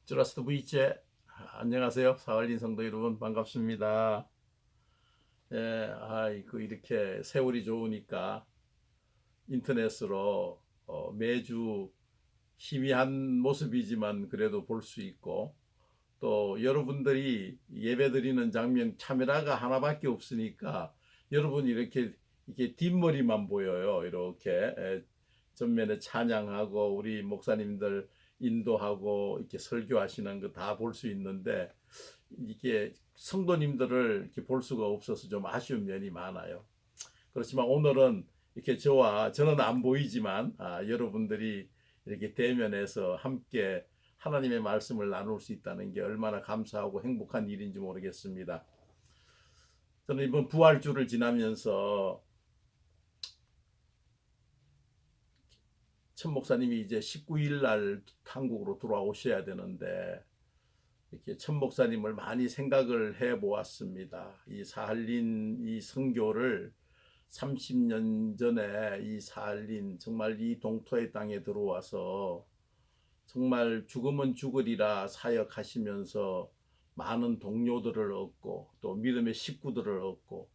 주라스트 V제 안녕하세요. 사할린 성도 여러분 반갑습니다. 예, 이렇게 세월이 좋으니까 인터넷으로 매주 희미한 모습이지만 그래도 볼 수 있고 또 여러분들이 예배드리는 장면 카메라가 하나밖에 없으니까 여러분 이렇게 뒷머리만 보여요. 이렇게 전면에 찬양하고 우리 목사님들 인도하고 이렇게 설교하시는 거 다 볼 수 있는데 이게 성도님들을 이렇게 볼 수가 없어서 좀 아쉬운 면이 많아요. 그렇지만 오늘은 이렇게 저는 안 보이지만 여러분들이 이렇게 대면해서 함께 하나님의 말씀을 나눌 수 있다는 게 얼마나 감사하고 행복한 일인지 모르겠습니다. 저는 이번 부활주를 지나면서 천 목사님이 이제 19일 날 한국으로 돌아오셔야 되는데 이렇게 천 목사님을 많이 생각을 해 보았습니다. 이 사할린 이 선교를 30년 전에 이 사할린 정말 이 동토의 땅에 들어와서 정말 죽으면 죽으리라 사역하시면서 많은 동료들을 얻고 또 믿음의 식구들을 얻고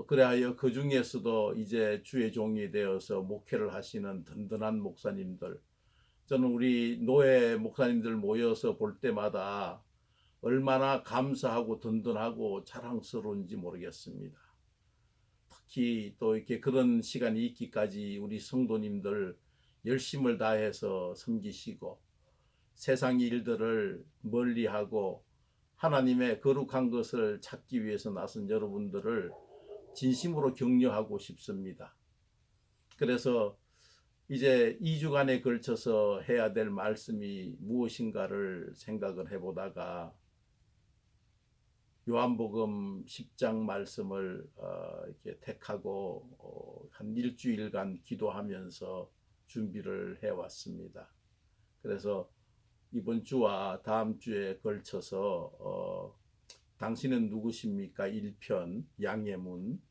그래하여 그 중에서도 이제 주의 종이 되어서 목회를 하시는 든든한 목사님들, 저는 우리 노예 목사님들 모여서 볼 때마다 얼마나 감사하고 든든하고 자랑스러운지 모르겠습니다. 특히 또 이렇게 그런 시간이 있기까지 우리 성도님들 열심을 다해서 섬기시고 세상 일들을 멀리하고 하나님의 거룩한 것을 찾기 위해서 나선 여러분들을 진심으로 격려하고 싶습니다. 그래서 이제 2주간에 걸쳐서 해야 될 말씀이 무엇인가를 생각을 해보다가 요한복음 10장 말씀을 이렇게 택하고 한 일주일간 기도하면서 준비를 해왔습니다. 그래서 이번 주와 다음 주에 걸쳐서 당신은 누구십니까? 1편 양예문,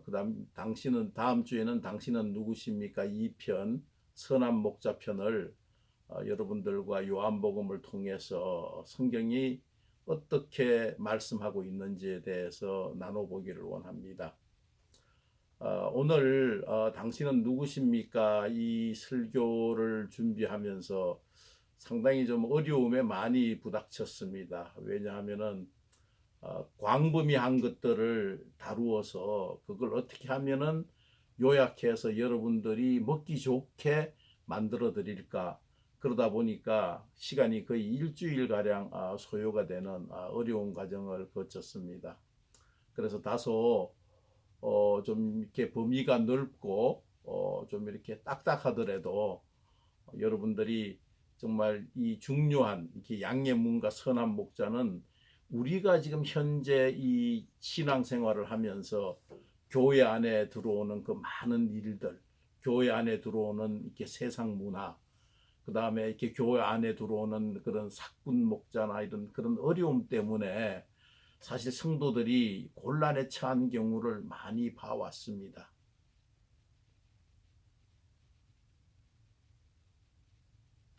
그다음 당신은 다음 주에는 당신은 누구십니까? 2편 선한 목자편을 여러분들과 요한복음을 통해서 성경이 어떻게 말씀하고 있는지에 대해서 나눠보기를 원합니다. 오늘 당신은 누구십니까? 이 설교를 준비하면서 상당히 좀 어려움에 많이 부닥쳤습니다. 왜냐하면은 광범위한 것들을 다루어서 그걸 어떻게 하면은 요약해서 여러분들이 먹기 좋게 만들어 드릴까. 그러다 보니까 시간이 거의 일주일 가량 소요가 되는 어려운 과정을 거쳤습니다. 그래서 다소 좀 이렇게 범위가 넓고 좀 이렇게 딱딱하더라도 여러분들이 정말 이 중요한 이렇게 양예문과 선한 목자는 우리가 지금 현재 이 신앙생활을 하면서 교회 안에 들어오는 그 많은 일들, 교회 안에 들어오는 이렇게 세상 문화, 그 다음에 이렇게 교회 안에 들어오는 그런 사꾼 목자나 이런 그런 어려움 때문에 사실 성도들이 곤란에 처한 경우를 많이 봐왔습니다.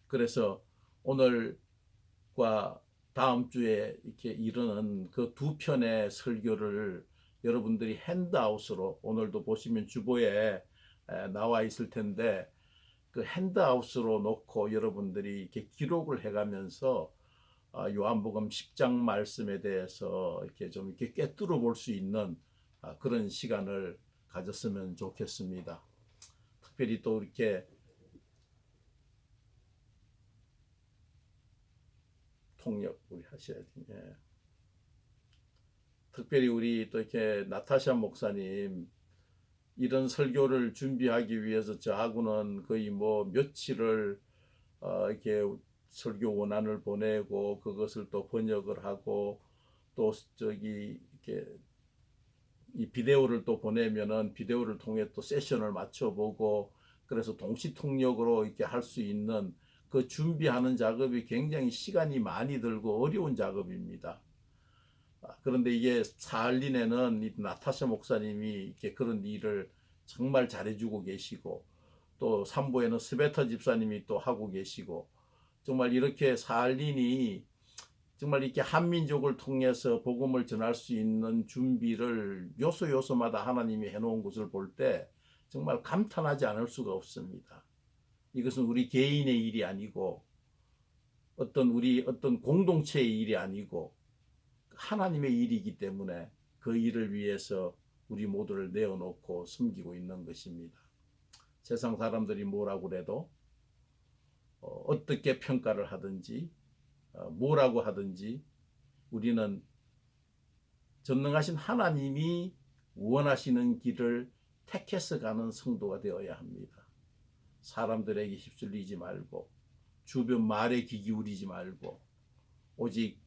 그래서 오늘과 다음 주에 이렇게 이르는 그 두 편의 설교를 여러분들이 핸드아웃으로 오늘도 보시면 주보에 나와 있을 텐데 그 핸드아웃으로 놓고 여러분들이 이렇게 기록을 해가면서 요한복음 10장 말씀에 대해서 이렇게 좀 이렇게 꿰뚫어 볼 수 있는 그런 시간을 가졌으면 좋겠습니다. 특별히 또 이렇게 통역 우리 하셔야 돼요. 예. 특별히 우리 또 이렇게 나타샤 목사님 이런 설교를 준비하기 위해서 저하고는 거의 뭐 며칠을 이렇게 설교 원안을 보내고 그것을 또 번역을 하고 또 저기 이렇게 이 비디오를 또 보내면은 비디오를 통해 또 세션을 맞춰보고 그래서 동시 통역으로 이렇게 할 수 있는 그 준비하는 작업이 굉장히 시간이 많이 들고 어려운 작업입니다. 그런데 이게 사할린에는 이 나타샤 목사님이 이렇게 그런 일을 정말 잘해주고 계시고 또 삼보에는 스베터 집사님이 또 하고 계시고 정말 이렇게 살리니 정말 이렇게 한민족을 통해서 복음을 전할 수 있는 준비를 요소 요소마다 하나님이 해놓은 것을 볼 때 정말 감탄하지 않을 수가 없습니다. 이것은 우리 개인의 일이 아니고 어떤 공동체의 일이 아니고 하나님의 일이기 때문에 그 일을 위해서 우리 모두를 내어놓고 섬기고 있는 것입니다. 세상 사람들이 뭐라고 그래도 어떻게 평가를 하든지 뭐라고 하든지 우리는 전능하신 하나님이 원하시는 길을 택해서 가는 성도가 되어야 합니다. 사람들에게 휩쓸리지 말고 주변 말에 귀 기울이지 말고 오직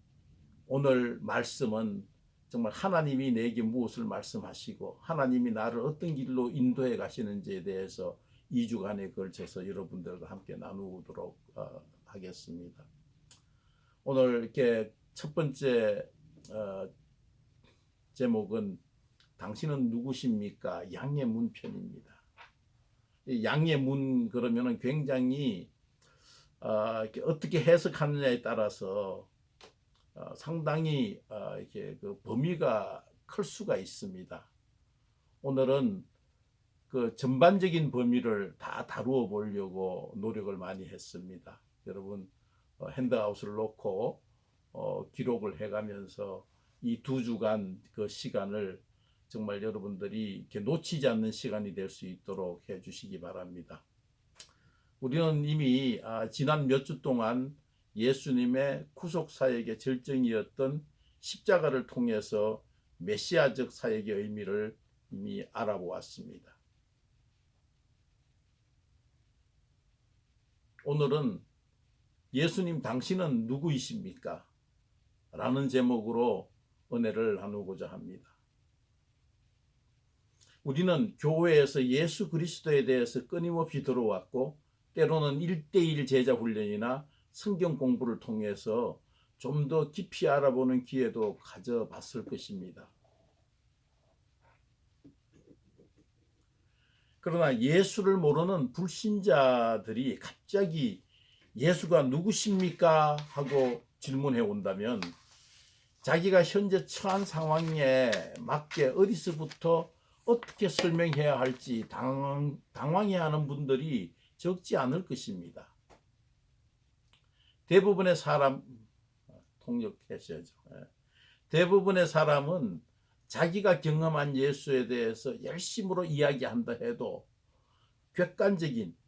오늘 말씀은 정말 하나님이 내게 무엇을 말씀하시고 하나님이 나를 어떤 길로 인도해 가시는지에 대해서 2주간에 걸쳐서 여러분들과 함께 나누도록 하겠습니다. 오늘 이렇게 첫 번째 제목은 당신은 누구십니까? 양의 문 편입니다. 양의 문 그러면은 굉장히 어떻게 해석하느냐에 따라서 상당히 이렇게 그 범위가 클 수가 있습니다. 오늘은 그 전반적인 범위를 다 다루어 보려고 노력을 많이 했습니다. 여러분 핸드아웃을 놓고 기록을 해가면서 이 2주간 그 시간을 정말 여러분들이 이렇게 놓치지 않는 시간이 될 수 있도록 해주시기 바랍니다. 우리는 이미 지난 몇 주 동안 예수님의 구속 사역의 절정이었던 십자가를 통해서 메시아적 사역의 의미를 이미 알아보았습니다. 오늘은 예수님 당신은 누구이십니까? 라는 제목으로 은혜를 나누고자 합니다. 우리는 교회에서 예수 그리스도에 대해서 끊임없이 들어왔고 때로는 1:1 제자 훈련이나 성경 공부를 통해서 좀 더 깊이 알아보는 기회도 가져봤을 것입니다. 그러나 예수를 모르는 불신자들이 갑자기 예수가 누구십니까? 하고 질문해 온다면 자기가 현재 처한 상황에 맞게 어디서부터 어떻게 설명해야 할지 당황해하는 분들이 적지 않을 것입니다. 대부분의 사람 통역하셔야죠. 대부분의 사람은 자기가 경험한 예수에 대해서 열심으로 이야기한다 해도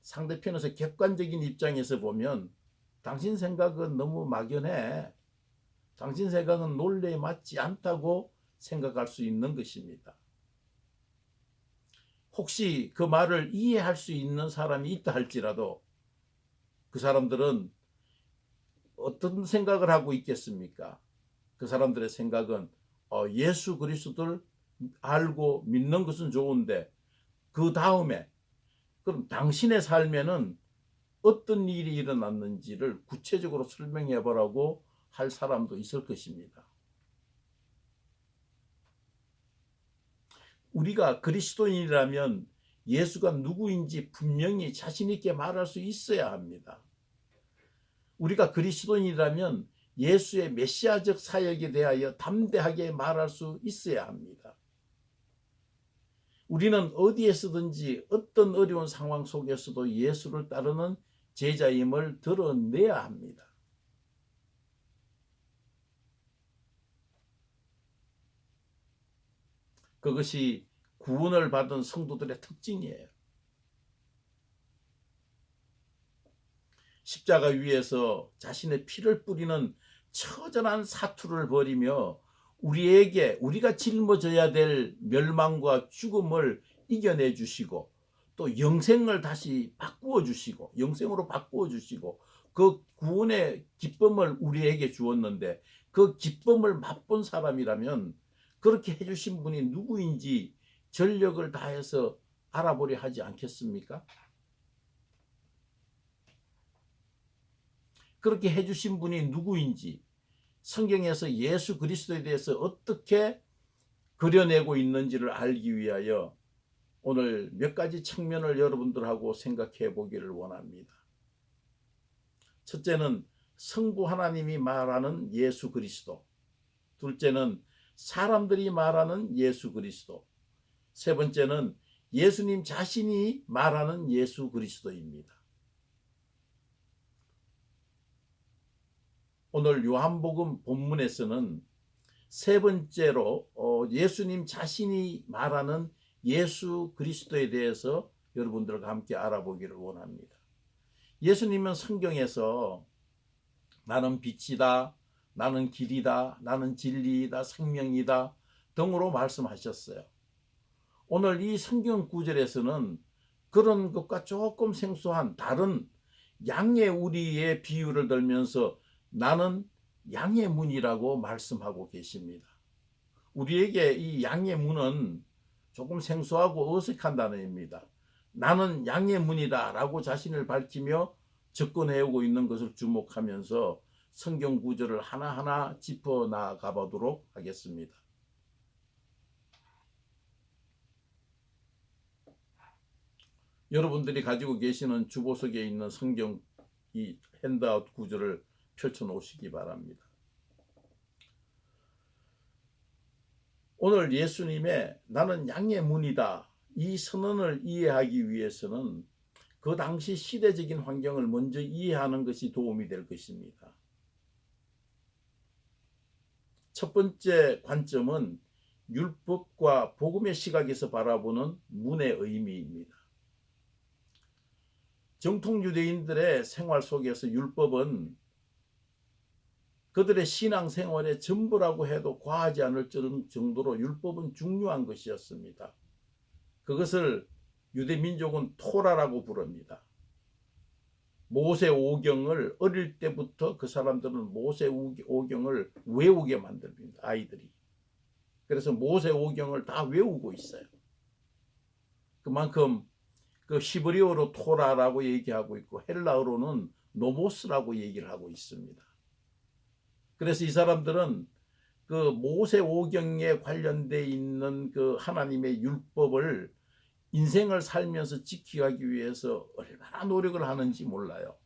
상대편에서 객관적인 입장에서 보면 당신 생각은 너무 막연해. 당신 생각은 논리에 맞지 않다고 생각할 수 있는 것입니다. 혹시 그 말을 이해할 수 있는 사람이 있다 할지라도 그 사람들은 어떤 생각을 하고 있겠습니까? 그 사람들의 생각은 예수 그리스도를 알고 믿는 것은 좋은데 그 다음에 그럼 당신의 삶에는 어떤 일이 일어났는지를 구체적으로 설명해 보라고 할 사람도 있을 것입니다. 우리가 그리스도인이라면 예수가 누구인지 분명히 자신 있게 말할 수 있어야 합니다. 우리가 그리스도인이라면 예수의 메시아적 사역에 대하여 담대하게 말할 수 있어야 합니다. 우리는 어디에서든지 어떤 어려운 상황 속에서도 예수를 따르는 제자임을 드러내야 합니다. 그것이 구원을 받은 성도들의 특징이에요. 십자가 위에서 자신의 피를 뿌리는 처절한 사투를 벌이며 우리가 짊어져야 될 멸망과 죽음을 이겨내 주시고 또 영생을 다시 바꾸어 주시고 영생으로 바꾸어 주시고 그 구원의 기쁨을 우리에게 주었는데 그 기쁨을 맛본 사람이라면 그렇게 해주신 분이 누구인지 전력을 다해서 알아보려 하지 않겠습니까? 그렇게 해주신 분이 누구인지 성경에서 예수 그리스도에 대해서 어떻게 그려내고 있는지를 알기 위하여 오늘 몇 가지 측면을 여러분들하고 생각해 보기를 원합니다. 첫째는 성부 하나님이 말하는 예수 그리스도, 둘째는 사람들이 말하는 예수 그리스도, 세 번째는 예수님 자신이 말하는 예수 그리스도입니다. 오늘 요한복음 본문에서는 세 번째로 예수님 자신이 말하는 예수 그리스도에 대해서 여러분들과 함께 알아보기를 원합니다. 예수님은 성경에서 나는 빛이다, 나는 길이다, 나는 진리이다, 생명이다 등으로 말씀하셨어요. 오늘 이 성경 구절에서는 그런 것과 조금 생소한 다른 양의 우리의 비유를 들면서 나는 양의 문이라고 말씀하고 계십니다. 우리에게 이 양의 문은 조금 생소하고 어색한 단어입니다. 나는 양의 문이다 라고 자신을 밝히며 접근해오고 있는 것을 주목하면서 성경 구절을 하나하나 짚어 나가 보도록 하겠습니다. 여러분들이 가지고 계시는 주보석에 있는 성경 이 핸드아웃 구절을 펼쳐 놓으시기 바랍니다. 오늘 예수님의 나는 양의 문이다 이 선언을 이해하기 위해서는 그 당시 시대적인 환경을 먼저 이해하는 것이 도움이 될 것입니다. 첫 번째 관점은 율법과 복음의 시각에서 바라보는 문의 의미입니다. 정통 유대인들의 생활 속에서 율법은 그들의 신앙생활의 전부라고 해도 과하지 않을 정도로 율법은 중요한 것이었습니다. 그것을 유대민족은 토라라고 부릅니다. 모세오경을 어릴 때부터 그 사람들은 모세오경을 외우게 만듭니다. 아이들이. 그래서 모세오경을 다 외우고 있어요. 그만큼 그 히브리어로 토라라고 얘기하고 있고 헬라어로는 노모스라고 얘기를 하고 있습니다. 그래서 이 사람들은 그 모세오경에 관련돼 있는 그 하나님의 율법을 인생을 살면서 지키기 위해서 얼마나 노력을 하는지 몰라요.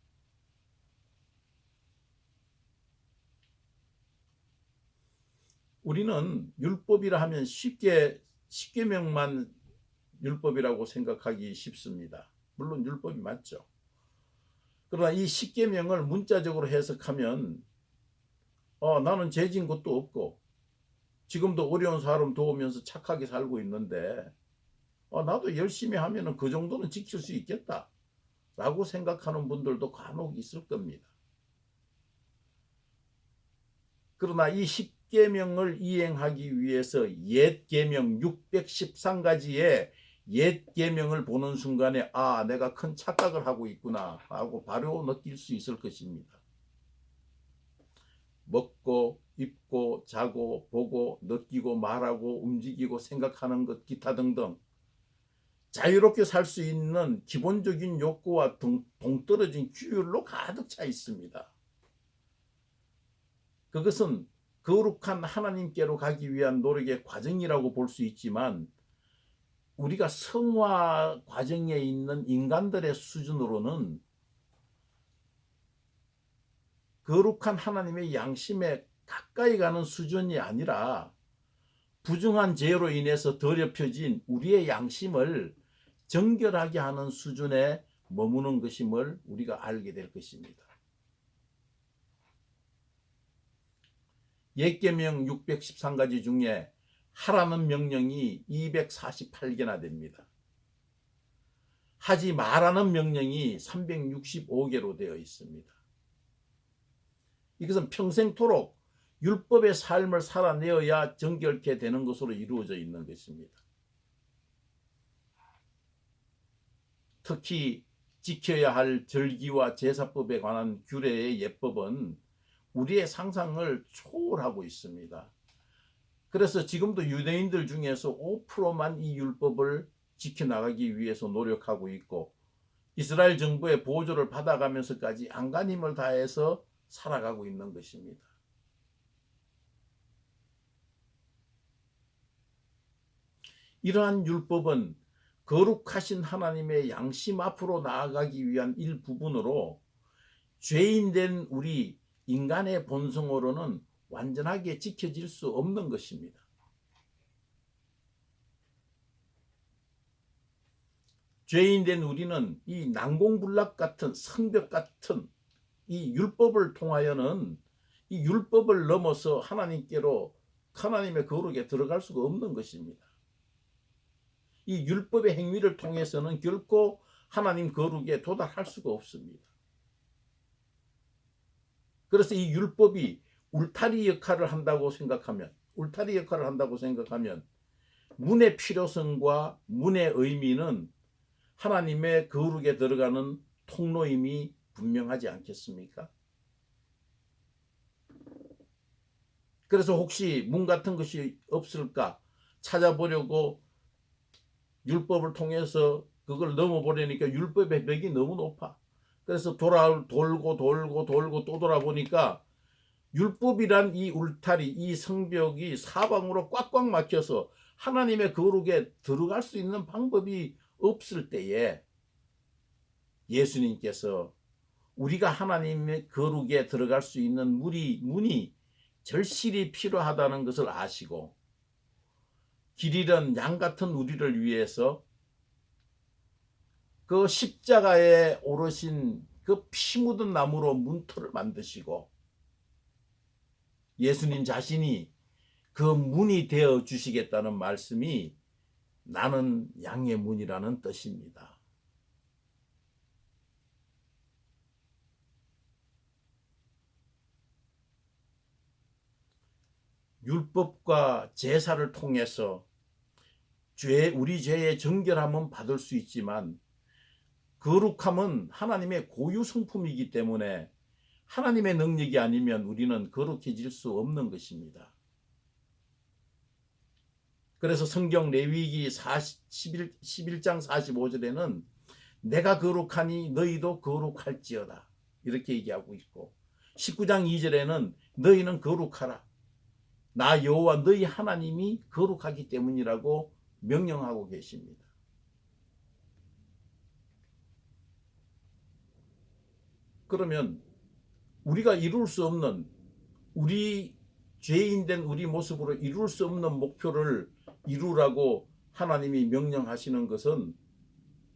우리는 율법이라 하면 쉽게 십계명만 율법이라고 생각하기 쉽습니다. 물론 율법이 맞죠. 그러나 이 십계명을 문자적으로 해석하면 나는 죄진 것도 없고 지금도 어려운 사람 도우면서 착하게 살고 있는데 나도 열심히 하면 그 정도는 지킬 수 있겠다 라고 생각하는 분들도 간혹 있을 겁니다. 그러나 이 십계명을 이행하기 위해서 옛 계명 613가지의 옛 계명을 보는 순간에 내가 큰 착각을 하고 있구나 하고 바로 느낄 수 있을 것입니다. 먹고 입고 자고 보고 느끼고 말하고 움직이고 생각하는 것 기타 등등 자유롭게 살 수 있는 기본적인 욕구와 동떨어진 규율로 가득 차 있습니다. 그것은 거룩한 하나님께로 가기 위한 노력의 과정이라고 볼 수 있지만 우리가 성화 과정에 있는 인간들의 수준으로는 거룩한 하나님의 양심에 가까이 가는 수준이 아니라 부정한 죄로 인해서 더럽혀진 우리의 양심을 정결하게 하는 수준에 머무는 것임을 우리가 알게 될 것입니다. 옛 계명 613가지 중에 하라는 명령이 248개나 됩니다. 하지 말라는 명령이 365개로 되어 있습니다. 이것은 평생토록 율법의 삶을 살아내어야 정결케 되는 것으로 이루어져 있는 것입니다. 특히 지켜야 할 절기와 제사법에 관한 규례의 예법은 우리의 상상을 초월하고 있습니다. 그래서 지금도 유대인들 중에서 5%만 이 율법을 지켜나가기 위해서 노력하고 있고 이스라엘 정부의 보조를 받아가면서까지 안간힘을 다해서 살아가고 있는 것입니다. 이러한 율법은 거룩하신 하나님의 양심 앞으로 나아가기 위한 일부분으로 죄인된 우리 인간의 본성으로는 완전하게 지켜질 수 없는 것입니다. 죄인된 우리는 이 난공불락 같은 성벽 같은 이 율법을 통하여는 이 율법을 넘어서 하나님께로 하나님의 거룩에 들어갈 수가 없는 것입니다. 이 율법의 행위를 통해서는 결코 하나님 거룩에 도달할 수가 없습니다. 그래서 이 율법이 울타리 역할을 한다고 생각하면 문의 필요성과 문의 의미는 하나님의 거룩에 들어가는 통로임이 분명하지 않겠습니까? 그래서 혹시 문 같은 것이 없을까 찾아보려고 율법을 통해서 그걸 넘어보려니까 율법의 벽이 너무 높아. 그래서 돌고 또 돌아보니까 율법이란 이 울타리, 이 성벽이 사방으로 꽉꽉 막혀서 하나님의 거룩에 들어갈 수 있는 방법이 없을 때에 예수님께서 우리가 하나님의 거룩에 들어갈 수 있는 문이 절실히 필요하다는 것을 아시고 길 잃은 양 같은 우리를 위해서 그 십자가에 오르신 그 피 묻은 나무로 문터를 만드시고 예수님 자신이 그 문이 되어 주시겠다는 말씀이 나는 양의 문이라는 뜻입니다. 율법과 제사를 통해서 우리 죄의 정결함은 받을 수 있지만 거룩함은 하나님의 고유 성품이기 때문에 하나님의 능력이 아니면 우리는 거룩해질 수 없는 것입니다. 그래서 성경 레위기 11장 45절에는 내가 거룩하니 너희도 거룩할지어다 이렇게 얘기하고 있고 19장 2절에는 너희는 거룩하라 나 여호와 너희 하나님이 거룩하기 때문이라고 명령하고 계십니다. 그러면 우리가 이룰 수 없는 우리 죄인된 우리 모습으로 이룰 수 없는 목표를 이루라고 하나님이 명령하시는 것은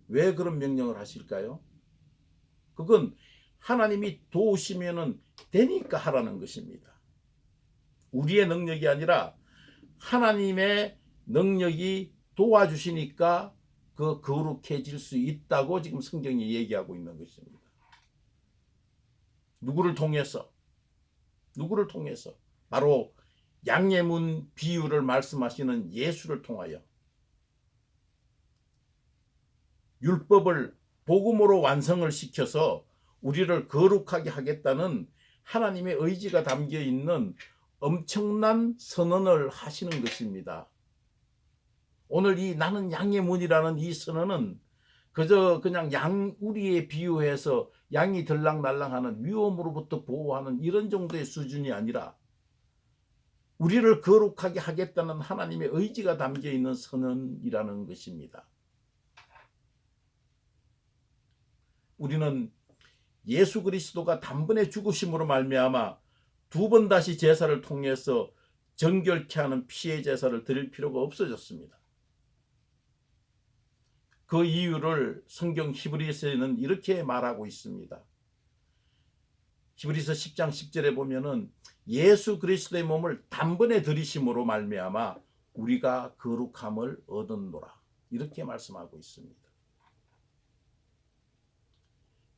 왜 그런 명령을 하실까요? 그건 하나님이 도우시면은 되니까 하라는 것입니다. 우리의 능력이 아니라 하나님의 능력이 도와주시니까 그 거룩해질 수 있다고 지금 성경이 얘기하고 있는 것입니다. 누구를 통해서? 바로 양의 문 비유를 말씀하시는 예수를 통하여 율법을 복음으로 완성을 시켜서 우리를 거룩하게 하겠다는 하나님의 의지가 담겨 있는 엄청난 선언을 하시는 것입니다. 오늘 이 나는 양의 문이라는 이 선언은 그저 그냥 우리에 비유해서 양이 들락날락하는 위험으로부터 보호하는 이런 정도의 수준이 아니라 우리를 거룩하게 하겠다는 하나님의 의지가 담겨 있는 선언이라는 것입니다. 우리는 예수 그리스도가 단번에 죽으심으로 말미암아 두 번 다시 제사를 통해서 정결케 하는 피의 제사를 드릴 필요가 없어졌습니다. 그 이유를 성경 히브리서에는 이렇게 말하고 있습니다. 히브리서 10장 10절에 보면은 예수 그리스도의 몸을 단번에 들이심으로 말미암아 우리가 거룩함을 얻었노라 이렇게 말씀하고 있습니다.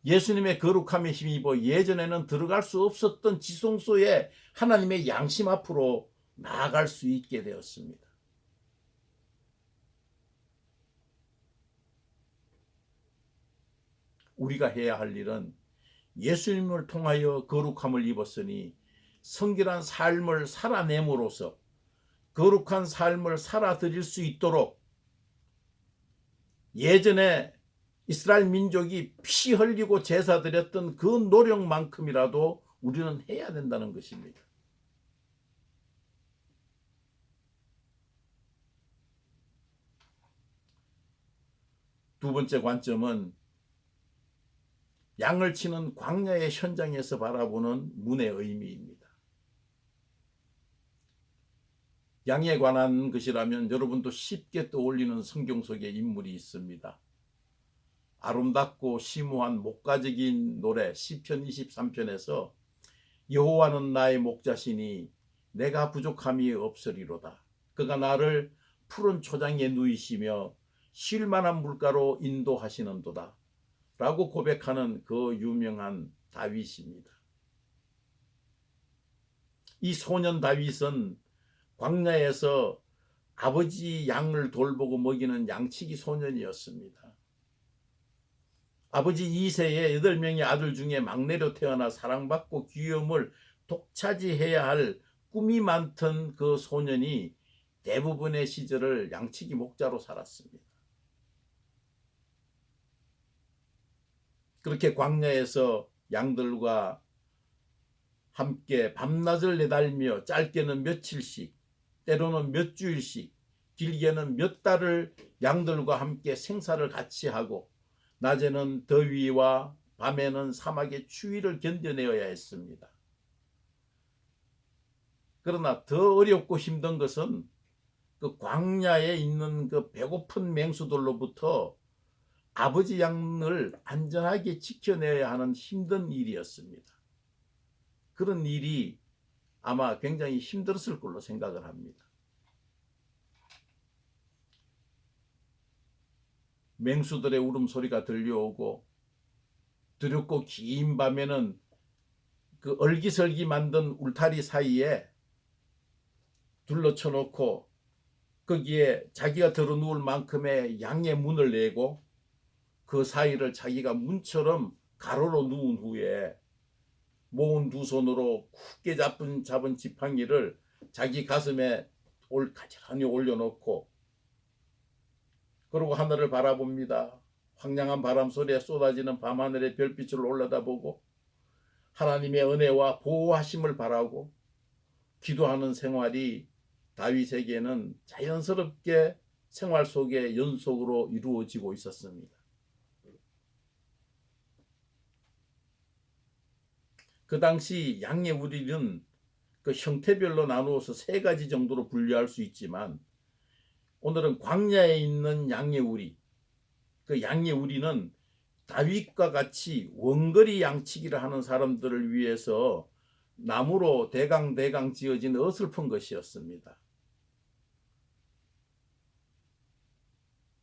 예수님의 거룩함에 힘입어 예전에는 들어갈 수 없었던 지성소에 하나님의 양심 앞으로 나아갈 수 있게 되었습니다. 우리가 해야 할 일은 예수님을 통하여 거룩함을 입었으니 성결한 삶을 살아냄으로써 거룩한 삶을 살아드릴 수 있도록 예전에 이스라엘 민족이 피 흘리고 제사 드렸던 그 노력만큼이라도 우리는 해야 된다는 것입니다. 두 번째 관점은 양을 치는 광야의 현장에서 바라보는 문의 의미입니다. 양에 관한 것이라면 여러분도 쉽게 떠올리는 성경 속의 인물이 있습니다. 아름답고 심오한 목가적인 노래 시편 23편에서 여호와는 나의 목자시니 내가 부족함이 없으리로다. 그가 나를 푸른 초장에 누이시며 쉴 만한 물가로 인도하시는도다 라고 고백하는 그 유명한 다윗입니다. 이 소년 다윗은 광야에서 아버지 양을 돌보고 먹이는 양치기 소년이었습니다. 아버지 이새의 8명의 아들 중에 막내로 태어나 사랑받고 귀염을 독차지해야 할 꿈이 많던 그 소년이 대부분의 시절을 양치기 목자로 살았습니다. 그렇게 광야에서 양들과 함께 밤낮을 내달며 짧게는 며칠씩, 때로는 몇 주일씩, 길게는 몇 달을 양들과 함께 생사를 같이 하고 낮에는 더위와 밤에는 사막의 추위를 견뎌내어야 했습니다. 그러나 더 어렵고 힘든 것은 그 광야에 있는 그 배고픈 맹수들로부터 아버지 양을 안전하게 지켜내야 하는 힘든 일이었습니다. 그런 일이 아마 굉장히 힘들었을 걸로 생각을 합니다. 맹수들의 울음소리가 들려오고 두렵고 긴 밤에는 그 얼기설기 만든 울타리 사이에 둘러쳐 놓고 거기에 자기가 들어 누울 만큼의 양의 문을 내고 그 사이를 자기가 문처럼 가로로 누운 후에 모은 두 손으로 굳게 잡은 지팡이를 자기 가슴에 가지런히 올려놓고 그러고 하늘을 바라봅니다. 황량한 바람 소리에 쏟아지는 밤하늘의 별빛을 올려다보고 하나님의 은혜와 보호하심을 바라고 기도하는 생활이 다윗에게는 자연스럽게 생활 속에 연속으로 이루어지고 있었습니다. 그 당시 양의 우리는 그 형태별로 나누어서 3가지 정도로 분류할 수 있지만 오늘은 광야에 있는 양의 우리, 그 양의 우리는 다윗과 같이 원거리 양치기를 하는 사람들을 위해서 나무로 대강 지어진 어설픈 것이었습니다.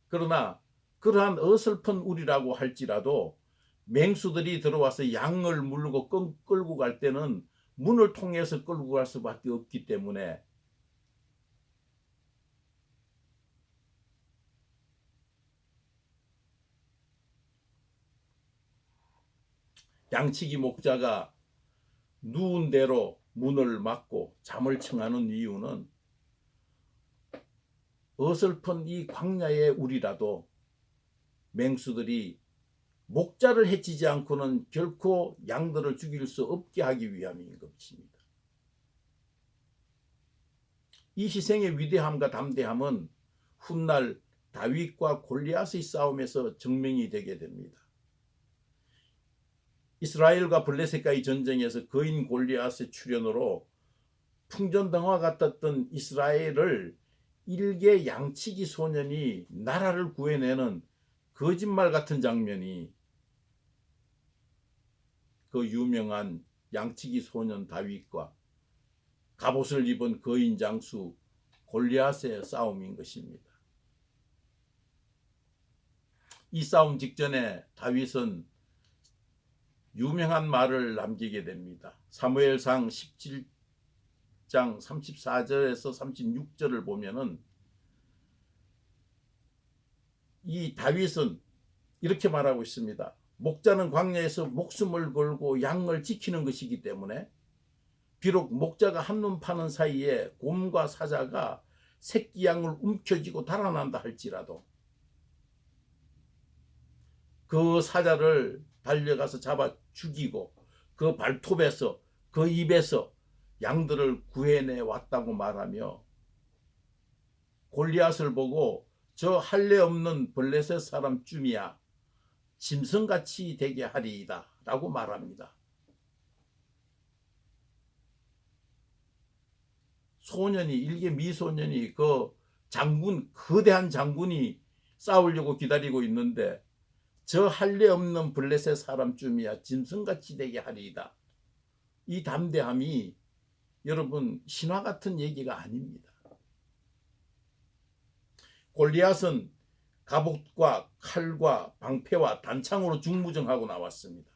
그러나 그러한 어설픈 우리라고 할지라도 맹수들이 들어와서 양을 물고 끌고 갈 때는 문을 통해서 끌고 갈 수밖에 없기 때문에 양치기 목자가 누운 대로 문을 막고 잠을 청하는 이유는 어설픈 이 광야의 우리라도 맹수들이 목자를 해치지 않고는 결코 양들을 죽일 수 없게 하기 위함인 것입니다. 이 희생의 위대함과 담대함은 훗날 다윗과 골리앗의 싸움에서 증명이 되게 됩니다. 이스라엘과 블레셋과의 전쟁에서 거인 골리앗의 출현으로 풍전등화 같았던 이스라엘을 일개 양치기 소년이 나라를 구해내는 거짓말 같은 장면이 그 유명한 양치기 소년 다윗과 갑옷을 입은 거인 장수 골리앗의 싸움인 것입니다. 이 싸움 직전에 다윗은 유명한 말을 남기게 됩니다. 사무엘상 17장 34절에서 36절을 보면은 이 다윗은 이렇게 말하고 있습니다. 목자는 광야에서 목숨을 걸고 양을 지키는 것이기 때문에 비록 목자가 한눈 파는 사이에 곰과 사자가 새끼 양을 움켜쥐고 달아난다 할지라도 그 사자를 달려가서 잡아 죽이고 그 발톱에서 그 입에서 양들을 구해내 왔다고 말하며 골리앗을 보고 저 할례 없는 블레셋 사람 쯤이야 짐승같이 되게 하리이다 라고 말합니다. 소년이, 일개 미소년이 그 장군, 거대한 장군이 싸우려고 기다리고 있는데 저 할례 없는 블레셋 사람쯤이야 짐승같이 되게 하리이다. 이 담대함이 여러분 신화 같은 얘기가 아닙니다. 골리앗은 갑옷과 칼과 방패와 단창으로 중무정하고 나왔습니다.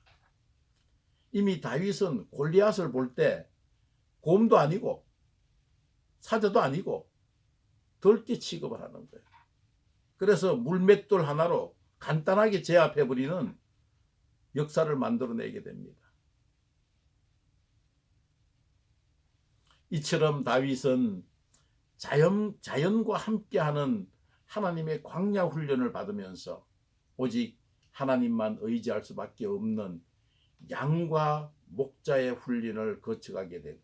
이미 다윗은 골리앗을 볼 때 곰도 아니고 사자도 아니고 덜기 취급을 하는 거예요. 그래서 물맷돌 하나로 간단하게 제압해버리는 역사를 만들어내게 됩니다. 이처럼 다윗은 자연과 함께하는 하나님의 광야 훈련을 받으면서 오직 하나님만 의지할 수밖에 없는 양과 목자의 훈련을 거쳐가게 되고,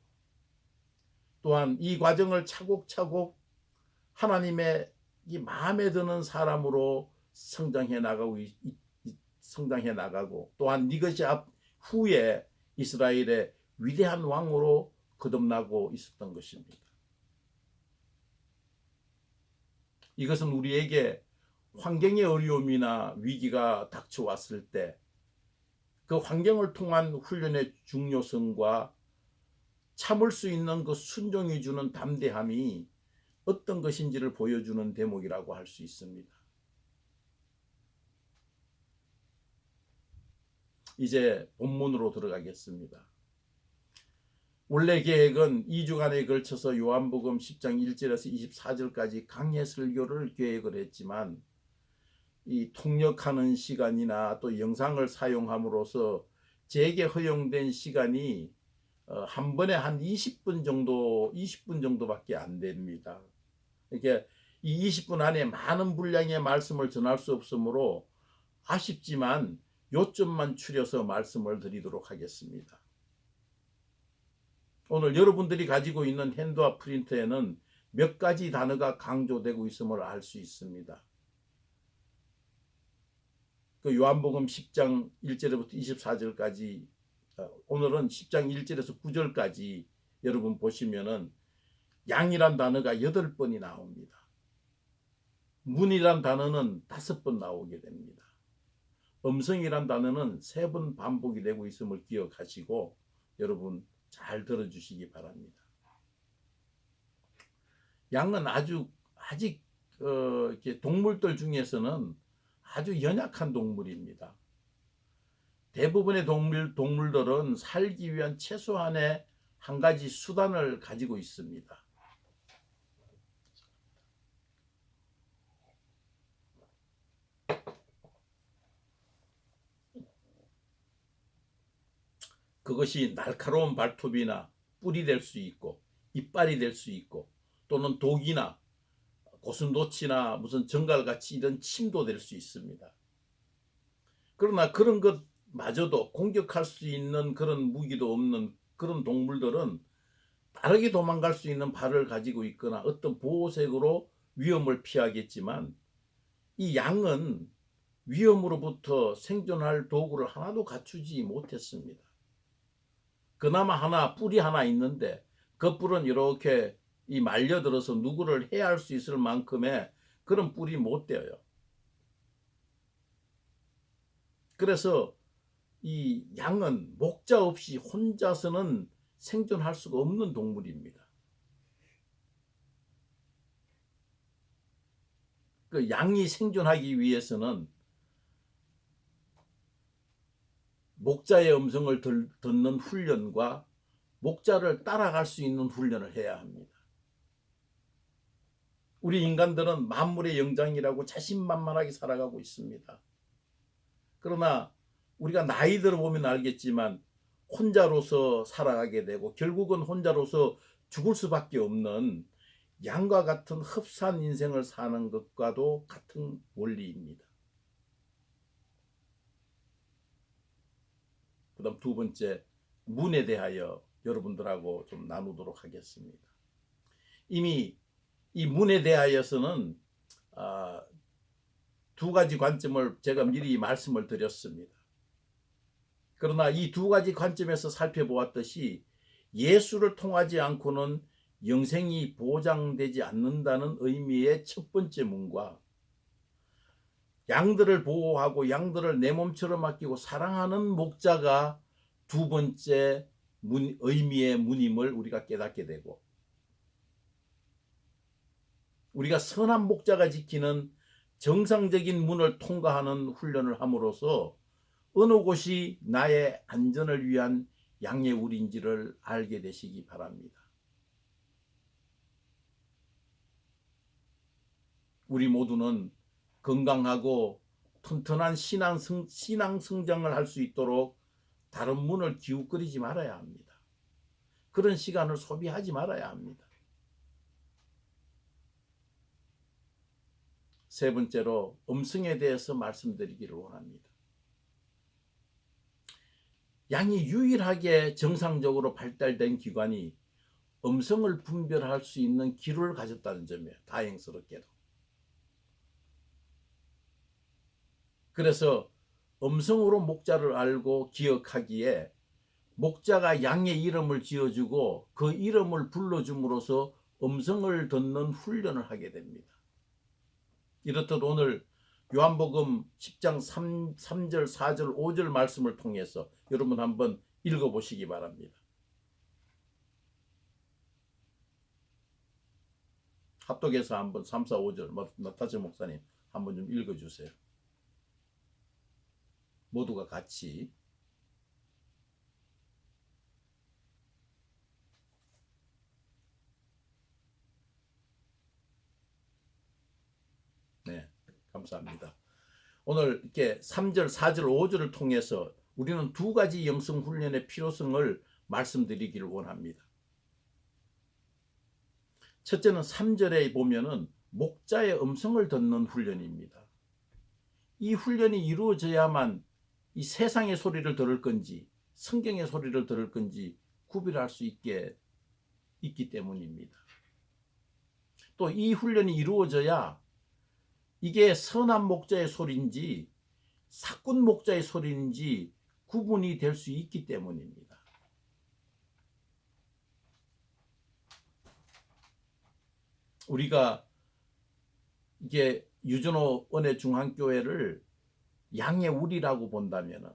또한 이 과정을 차곡차곡 하나님의 이 마음에 드는 사람으로 성장해 나가고 또한 이것이 후에 이스라엘의 위대한 왕으로 거듭나고 있었던 것입니다. 이것은 우리에게 환경의 어려움이나 위기가 닥쳐왔을 때 그 환경을 통한 훈련의 중요성과 참을 수 있는 그 순종이 주는 담대함이 어떤 것인지를 보여주는 대목이라고 할 수 있습니다. 이제 본문으로 들어가겠습니다. 원래 계획은 2주간에 걸쳐서 요한복음 10장 1절에서 24절까지 강해 설교를 계획을 했지만 이 통역하는 시간이나 또 영상을 사용함으로써 제게 허용된 시간이 한 번에 한 20분 정도밖에 안 됩니다. 이렇게 이 20분 안에 많은 분량의 말씀을 전할 수 없으므로 아쉽지만 요점만 추려서 말씀을 드리도록 하겠습니다. 오늘 여러분들이 가지고 있는 핸드와 프린터에는 몇 가지 단어가 강조되고 있음을 알 수 있습니다. 그 요한복음 10장 1절부터 24절까지, 오늘은 10장 1절에서 9절까지 여러분 보시면은 양이란 단어가 8번이 나옵니다. 문이란 단어는 5번 나오게 됩니다. 음성이란 단어는 3번 반복이 되고 있음을 기억하시고 여러분 잘 들어주시기 바랍니다. 양은 아직 이렇게 동물들 중에서는 아주 연약한 동물입니다. 대부분의 동물들은 살기 위한 최소한의 한 가지 수단을 가지고 있습니다. 그것이 날카로운 발톱이나 뿔이 될 수 있고 이빨이 될 수 있고 또는 독이나 고슴도치나 무슨 정갈같이 이런 침도 될 수 있습니다. 그러나 그런 것마저도 공격할 수 있는 그런 무기도 없는 그런 동물들은 빠르게 도망갈 수 있는 발을 가지고 있거나 어떤 보호색으로 위험을 피하겠지만 이 양은 위험으로부터 생존할 도구를 하나도 갖추지 못했습니다. 그나마 뿔이 하나 있는데 그 뿔은 이렇게 말려들어서 누구를 해할 수 있을 만큼의 그런 뿔이 못 되어요. 그래서 이 양은 목자 없이 혼자서는 생존할 수가 없는 동물입니다. 그 양이 생존하기 위해서는 목자의 음성을 듣는 훈련과 목자를 따라갈 수 있는 훈련을 해야 합니다. 우리 인간들은 만물의 영장이라고 자신만만하게 살아가고 있습니다. 그러나 우리가 나이 들어보면 알겠지만 혼자로서 살아가게 되고 결국은 혼자로서 죽을 수밖에 없는 양과 같은 흡사한 인생을 사는 것과도 같은 원리입니다. 그 다음 두 번째, 문에 대하여 여러분들하고 좀 나누도록 하겠습니다. 이미 이 문에 대하여서는 두 가지 관점을 제가 미리 말씀을 드렸습니다. 그러나 이 두 가지 관점에서 살펴보았듯이 예수를 통하지 않고는 영생이 보장되지 않는다는 의미의 첫 번째 문과 양들을 보호하고 양들을 내 몸처럼 아끼고 사랑하는 목자가 두 번째 의미의 문임을 우리가 깨닫게 되고, 우리가 선한 목자가 지키는 정상적인 문을 통과하는 훈련을 함으로써 어느 곳이 나의 안전을 위한 양의 우리인지를 알게 되시기 바랍니다. 우리 모두는 건강하고 튼튼한 신앙 성장을 할 수 있도록 다른 문을 기웃거리지 말아야 합니다. 그런 시간을 소비하지 말아야 합니다. 세 번째로 음성에 대해서 말씀드리기를 원합니다. 양이 유일하게 정상적으로 발달된 기관이 음성을 분별할 수 있는 기류를 가졌다는 점이에요. 다행스럽게도. 그래서 음성으로 목자를 알고 기억하기에 목자가 양의 이름을 지어주고 그 이름을 불러줌으로써 음성을 듣는 훈련을 하게 됩니다. 이렇듯 오늘 요한복음 10장 3절, 4절, 5절 말씀을 통해서 여러분 한번 읽어보시기 바랍니다. 합독해서 한번 3, 4, 5절 나타재 목사님 한번 좀 읽어주세요. 모두가 같이. 네, 감사합니다. 오늘 이렇게 3절, 4절, 5절을 통해서 우리는 두 가지 영성 훈련의 필요성을 말씀드리기를 원합니다. 첫째는 3절에 보면은 목자의 음성을 듣는 훈련입니다. 이 훈련이 이루어져야만 이 세상의 소리를 들을 건지 성경의 소리를 들을 건지 구별할 수 있기 때문입니다. 또 이 훈련이 이루어져야 이게 선한 목자의 소리인지 사꾼 목자의 소리인지 구분이 될 수 있기 때문입니다. 우리가 이게 유전호 은혜 중앙교회를 양의 우리라고 본다면은,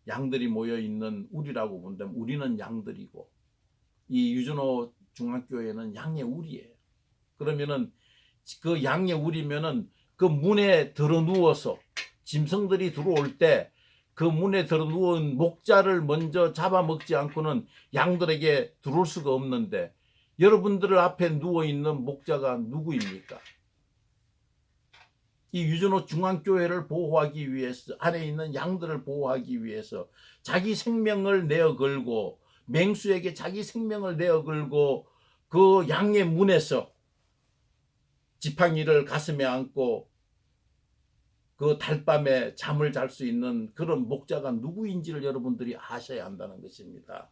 양들이 모여 있는 우리라고 본다면 우리는 양들이고 이 유전호 중앙교회는 양의 우리예요. 그러면은 그 양의 우리면은 그 문에 들어 누워서 짐승들이 들어올 때 그 문에 들어 누운 목자를 먼저 잡아먹지 않고는 양들에게 들어올 수가 없는데, 여러분들 앞에 누워 있는 목자가 누구입니까? 이 유전호 중앙교회를 보호하기 위해서, 안에 있는 양들을 보호하기 위해서 자기 생명을 내어 걸고, 맹수에게 자기 생명을 내어 걸고 그 양의 문에서 지팡이를 가슴에 안고 그 달밤에 잠을 잘 수 있는 그런 목자가 누구인지를 여러분들이 아셔야 한다는 것입니다.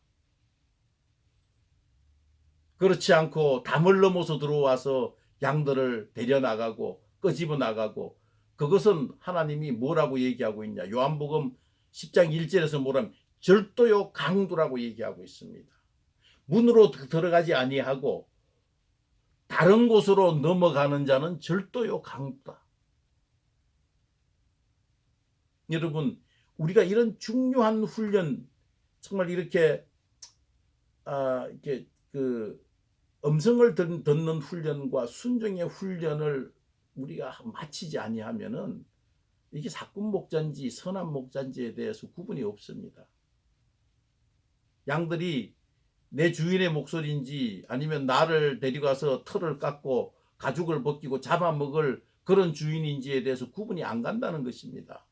그렇지 않고 담을 넘어서 들어와서 양들을 데려나가고 끄집어 나가고, 그것은 하나님이 뭐라고 얘기하고 있냐? 요한복음 10장 1절에서 뭐라면 절도요 강도라고 얘기하고 있습니다. 문으로 들어가지 아니하고 다른 곳으로 넘어가는 자는 절도요 강도다. 여러분, 우리가 이런 중요한 훈련, 정말 이렇게 음성을 듣는 훈련과 순종의 훈련을 우리가 마치지 아니하면은 이게 사꾼 목자인지 선한 목자인지에 대해서 구분이 없습니다. 양들이 내 주인의 목소리인지 아니면 나를 데려가서 털을 깎고 가죽을 벗기고 잡아먹을 그런 주인인지에 대해서 구분이 안 간다는 것입니다.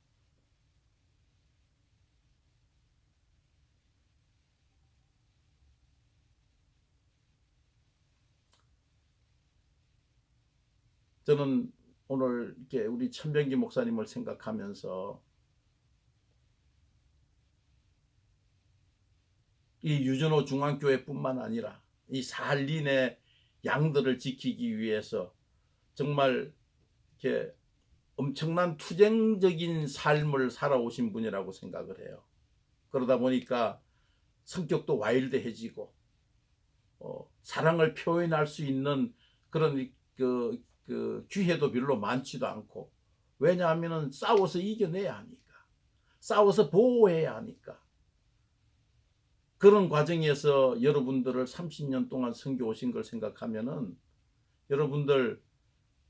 저는 오늘 이렇게 우리 천병기 목사님을 생각하면서 이 유전호 중앙교회뿐만 아니라 이 산린의 양들을 지키기 위해서 정말 이렇게 엄청난 투쟁적인 삶을 살아오신 분이라고 생각을 해요. 그러다 보니까 성격도 와일드해지고 사랑을 표현할 수 있는 그런 기회도 별로 많지도 않고, 왜냐하면 싸워서 이겨내야 하니까, 싸워서 보호해야 하니까. 그런 과정에서 여러분들을 30년 동안 섬겨 오신 걸 생각하면은, 여러분들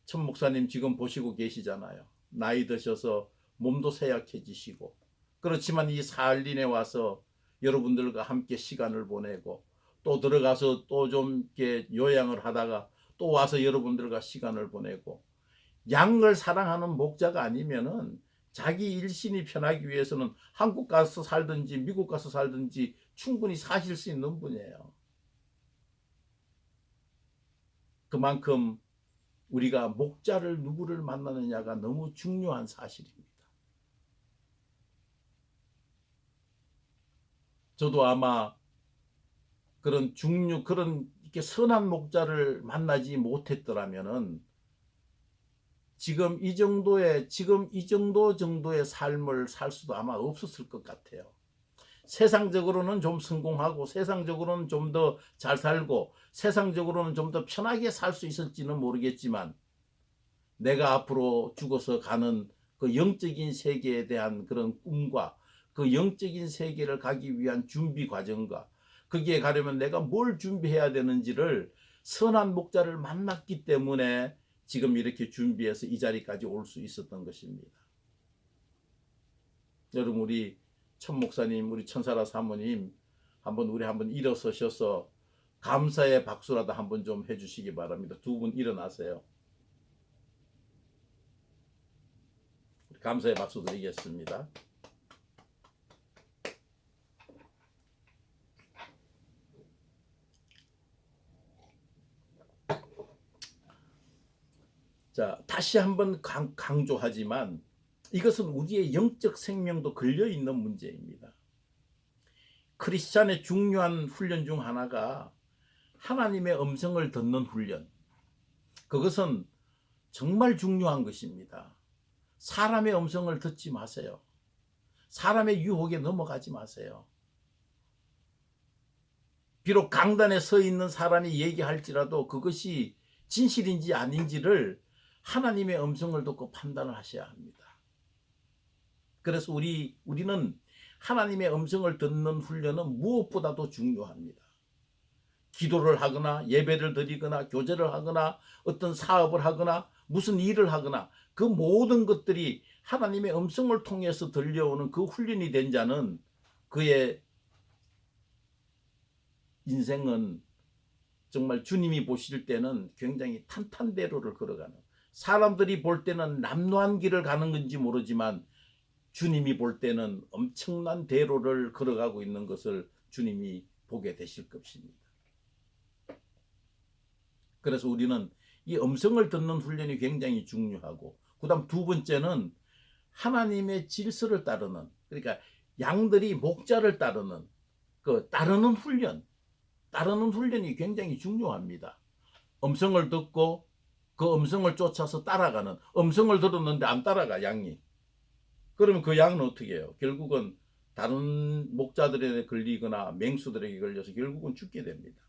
천 목사님 지금 보시고 계시잖아요. 나이 드셔서 몸도 쇠약해지시고, 그렇지만 이 사할린에 와서 여러분들과 함께 시간을 보내고, 또 들어가서 또 좀 이렇게 요양을 하다가 또 와서 여러분들과 시간을 보내고, 양을 사랑하는 목자가 아니면은 자기 일신이 편하기 위해서는 한국 가서 살든지 미국 가서 살든지 충분히 사실 수 있는 분이에요. 그만큼 우리가 목자를 누구를 만나느냐가 너무 중요한 사실입니다. 저도 아마 그런 이렇게 선한 목자를 만나지 못했더라면은 지금 이 정도의 삶을 살 수도 아마 없었을 것 같아요. 세상적으로는 좀 성공하고, 세상적으로는 좀 더 잘 살고, 세상적으로는 좀 더 편하게 살 수 있을지는 모르겠지만, 내가 앞으로 죽어서 가는 그 영적인 세계에 대한 그런 꿈과 그 영적인 세계를 가기 위한 준비 과정과, 거기에 가려면 내가 뭘 준비해야 되는지를 선한 목자를 만났기 때문에 지금 이렇게 준비해서 이 자리까지 올 수 있었던 것입니다. 여러분, 우리 천 목사님, 우리 천사라 사모님, 우리 한번 일어서셔서 감사의 박수라도 한번 좀 해주시기 바랍니다. 두 분 일어나세요. 감사의 박수 드리겠습니다. 자, 다시 한번 강조하지만 이것은 우리의 영적 생명도 걸려있는 문제입니다. 크리스찬의 중요한 훈련 중 하나가 하나님의 음성을 듣는 훈련. 그것은 정말 중요한 것입니다. 사람의 음성을 듣지 마세요. 사람의 유혹에 넘어가지 마세요. 비록 강단에 서 있는 사람이 얘기할지라도 그것이 진실인지 아닌지를 하나님의 음성을 듣고 판단을 하셔야 합니다. 그래서 우리는 하나님의 음성을 듣는 훈련은 무엇보다도 중요합니다. 기도를 하거나 예배를 드리거나 교제를 하거나 어떤 사업을 하거나 무슨 일을 하거나 그 모든 것들이 하나님의 음성을 통해서 들려오는 그 훈련이 된 자는 그의 인생은 정말 주님이 보실 때는 굉장히 탄탄대로를 걸어가는, 사람들이 볼 때는 남루한 길을 가는 건지 모르지만 주님이 볼 때는 엄청난 대로를 걸어가고 있는 것을 주님이 보게 되실 것입니다. 그래서 우리는 이 음성을 듣는 훈련이 굉장히 중요하고, 그 다음 두 번째는 하나님의 질서를 따르는, 그러니까 양들이 목자를 따르는 따르는 훈련이 굉장히 중요합니다. 음성을 듣고 그 음성을 쫓아서 따라가는, 음성을 들었는데 안 따라가 양이. 그러면 그 양은 어떻게 해요? 결국은 다른 목자들에 걸리거나 맹수들에게 걸려서 결국은 죽게 됩니다.